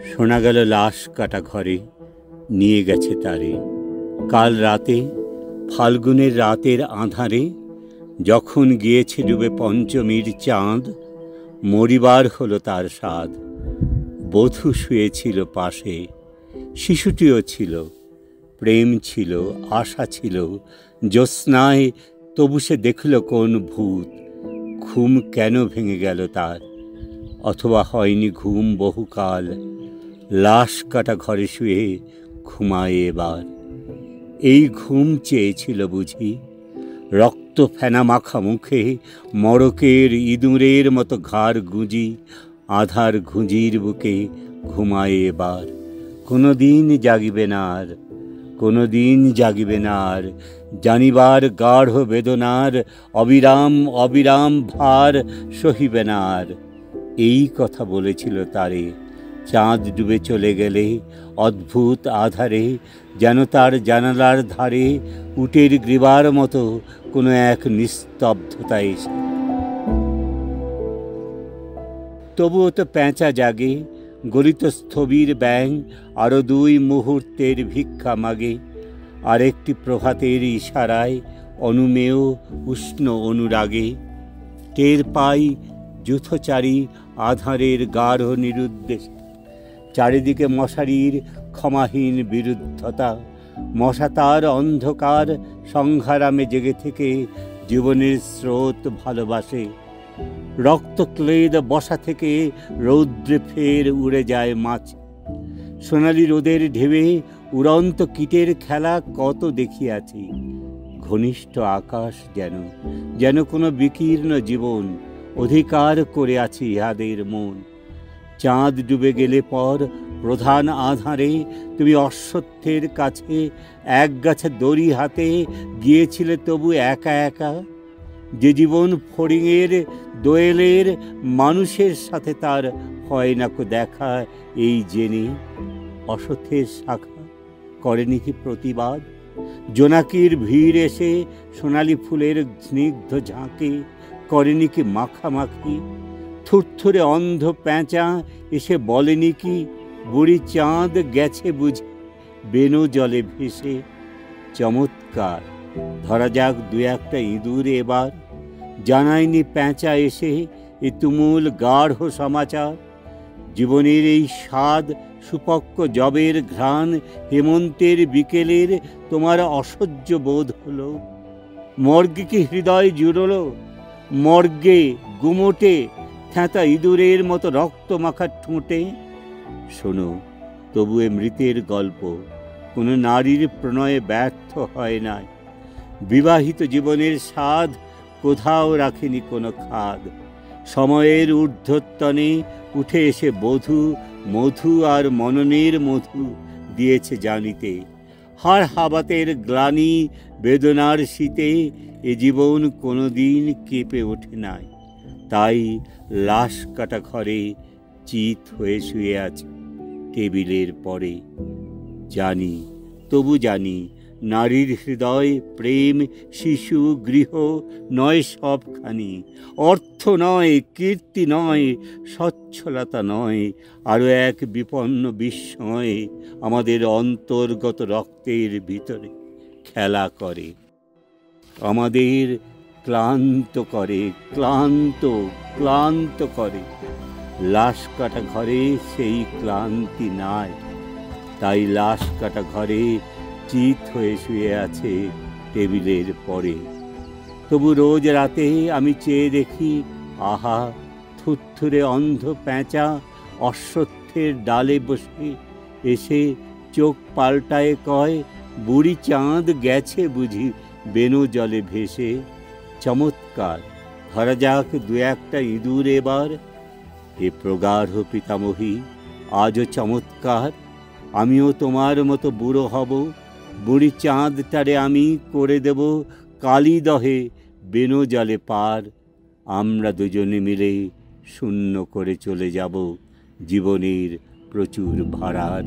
শোনা গেল লাশ কাটা ঘরে নিয়ে গেছে তারে। কাল রাতে ফাল্গুনের রাতের আঁধারে যখন গিয়েছে ডুবে পঞ্চমীর চাঁদ, মরিবার হলো তার স্বাদ। বধূ শুয়েছিল পাশে, শিশুটিও ছিল, প্রেম ছিল, আশা ছিল জ্যোৎস্নায়। তবু সে দেখল কোন ভূত, ঘুম কেন ভেঙে গেল তার? অথবা হয়নি ঘুম বহুকাল, লাশ কাটা ঘরে শুয়ে ঘুমায় এবার। এই ঘুম চেয়েছিল বুঝি, রক্ত ফেনা মাখা মুখে মড়কের ইঁদুরের মতো ঘাড় গুঁজি, আধার ঘুঁজির বুকে ঘুমায় এবার। কোনো দিন জাগিবে না আর, কোনো দিন জাগিবে না আর, জানিবার গাঢ় বেদনার অবিরাম অবিরাম ভার সহিবে না আর। এই কথা বলেছিল তারে চাঁদ ডুবে চলে গেলে অদ্ভুত আধারে, যেন তার জানালার ধারে উটের গ্রীবার মতো কোনো এক নিস্তব্ধতা এসে। তবুও তো পেঁচা জাগে, গলিত স্থবির ব্যাং আরও 2 মুহূর্তের ভিক্ষা মাগে। আরেকটি প্রভাতের ইশারায় অনুমেয় উষ্ণ অনুরাগে টের পাই যূথচারী আধারের গাঢ় নিরুদ্দেশ। চারিদিকে মশারির ক্ষমাহীন বিরুদ্ধতা, মশা তার অন্ধকার সংঘারামে জেগে থেকে জীবনের স্রোত ভালোবাসে। রক্তক্লেদ বসা থেকে রৌদ্রে ফের উড়ে যায় মাছ। সোনালি রোদের ঢেবে উড়ন্ত কীটের খেলা কত দেখিয়াছি। ঘনিষ্ঠ আকাশ যেন যেন কোনো বিকীর্ণ জীবন, অধিকার করে আছে ইহাদের মন। চাঁদ ডুবে গেলে পর প্রধান আধারে তুমি অশ্বত্থের কাছে এক গাছা দড়ি হাতে গিয়েছিলে তবু একা একা। যে জীবন ফড়িংয়ের দোয়েলের মানুষের সাথে তার হয় না কো দেখা, এই জেনে অশ্বত্থের শাখা করেনি কি প্রতিবাদ? জোনাকির ভিড় এসে সোনালি ফুলের স্নিগ্ধ ঝাঁকে করেনি কি মাখামাখি? থুরথুরে অন্ধ পেঁচা এসে বলেনি কি বুড়ি চাঁদ গেছে বুঝি বেনো জলে ভেসে? চমৎকার, ধরা যাক 2-1টা ইঁদুর এবার। জানায়নি পেঁচা এসে এ তুমুল গাঢ় সমাচার। জীবনের এই স্বাদ সুপক্ক জবের ঘ্রাণ হেমন্তের বিকেলের তোমার অসহ্য বোধ হলো। মর্গে কি হৃদয় জুড়ল? মর্গে গুমোটে থ্যাঁতা ইঁদুরের মতো রক্ত মাখা ঠোঁটে। শোনো, তবু এ মৃতের গল্প কোনো নারীর প্রণয়ে ব্যর্থ হয় নাই। বিবাহিত জীবনের স্বাদ কোথাও রাখেনি কোনো খাদ। সময়ের ঊর্ধ্বতনে উঠে এসে বধূ মধু আর মননের মধু দিয়েছে জানিতে। হাড় হাবাতের গ্লানি বেদনার শীতে এ জীবন কোনো দিন কেঁপে ওঠে নাই। তাই লাশ কাটা ঘরে চিত হয়ে শুয়ে আছে টেবিলের পরে। জানি, তবু জানি, নারীর হৃদয় প্রেম শিশু গৃহ নয় সবখানি। অর্থ নয়, কীর্তি নয়, সচ্ছলতা নয়, আরও এক বিপন্ন বিস্ময় আমাদের অন্তর্গত রক্তের ভিতরে খেলা করে। আমাদের ক্লান্ত করে, ক্লান্ত ক্লান্ত করে। লাশ কাটা ঘরে সেই ক্লান্তি নাই। তাই লাশ কাটা ঘরে চিত হয়ে শুয়ে আছে টেবিলের পরে। তবু রোজ রাতে আমি চেয়ে দেখি, আহা, থুরথুরে অন্ধ পেঁচা অশ্বত্থের ডালে বসে এসে চোখ পাল্টায় কয় বুড়ি চাঁদ গেছে বুঝি বেনো জলে ভেসে। চমৎকার, ধরা যাক 2-1টা ইঁদুর এবার। এ প্রগাঢ় পিতামহী আজও চমৎকার। আমিও তোমার মতো বুড়ো হব। বুড়ি চাঁদটারে আমি করে দেব কালিদহে বেনো জলে পার। আমরা দুজনে মিলে শূন্য করে চলে যাব জীবনের প্রচুর ভাড়ার।